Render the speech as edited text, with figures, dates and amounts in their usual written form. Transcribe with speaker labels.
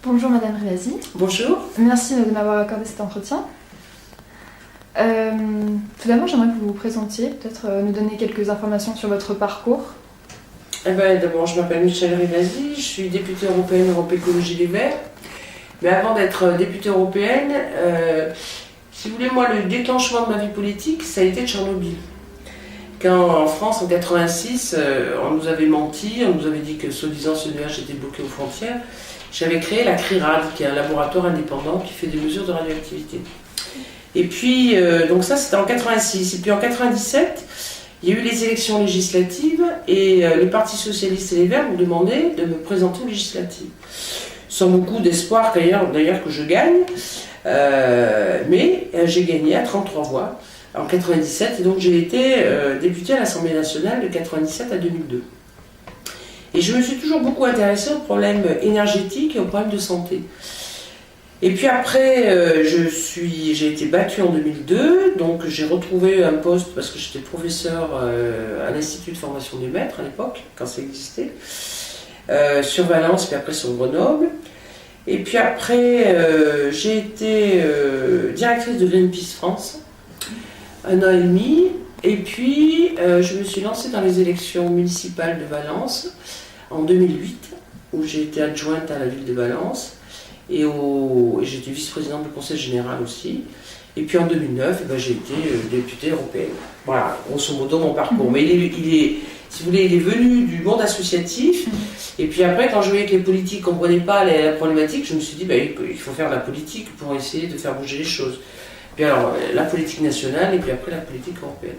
Speaker 1: Bonjour Madame Rivasi.
Speaker 2: Bonjour.
Speaker 1: Merci de m'avoir accordé cet entretien. Tout d'abord, j'aimerais que vous vous présentiez, peut-être nous donner quelques informations sur votre parcours.
Speaker 2: D'abord, je m'appelle Michèle Rivasi, je suis députée européenne Europe Écologie Les Verts. Mais avant d'être députée européenne, si vous voulez, moi, le déclenchement de ma vie politique, ça a été Tchernobyl. Quand en France, en 86, on nous avait menti, on nous avait dit que soi-disant ce nuage était bloqué aux frontières, j'avais créé la CRIRAD, qui est un laboratoire indépendant qui fait des mesures de radioactivité. Et puis, donc ça c'était en 86. Et puis en 97, il y a eu les élections législatives et les partis socialistes et les Verts m'ont demandé de me présenter aux législatives. Sans beaucoup d'espoir d'ailleurs que je gagne, mais j'ai gagné à 33 voix en 97 et donc j'ai été députée à l'Assemblée nationale de 97 à 2002. Et je me suis toujours beaucoup intéressée aux problèmes énergétiques et aux problèmes de santé. Et puis après, j'ai été battue en 2002, donc j'ai retrouvé un poste parce que j'étais professeur à l'Institut de formation des maîtres à l'époque, quand ça existait, sur Valence, puis après sur Grenoble. Et puis après, j'ai été directrice de Greenpeace France, 1 an et demi. Et puis, je me suis lancée dans les élections municipales de Valence en 2008, où j'ai été adjointe à la ville de Valence. Et j'étais vice-présidente du conseil général aussi. Et puis en 2009, j'ai été députée européenne. Voilà, grosso modo mon parcours. Mais si vous voulez, il est venu du monde associatif. Et puis après, quand je voyais que les politiques ne comprenaient pas la problématique, je me suis dit, il faut faire de la politique pour essayer de faire bouger les choses. Puis alors, la politique nationale et puis après la politique européenne.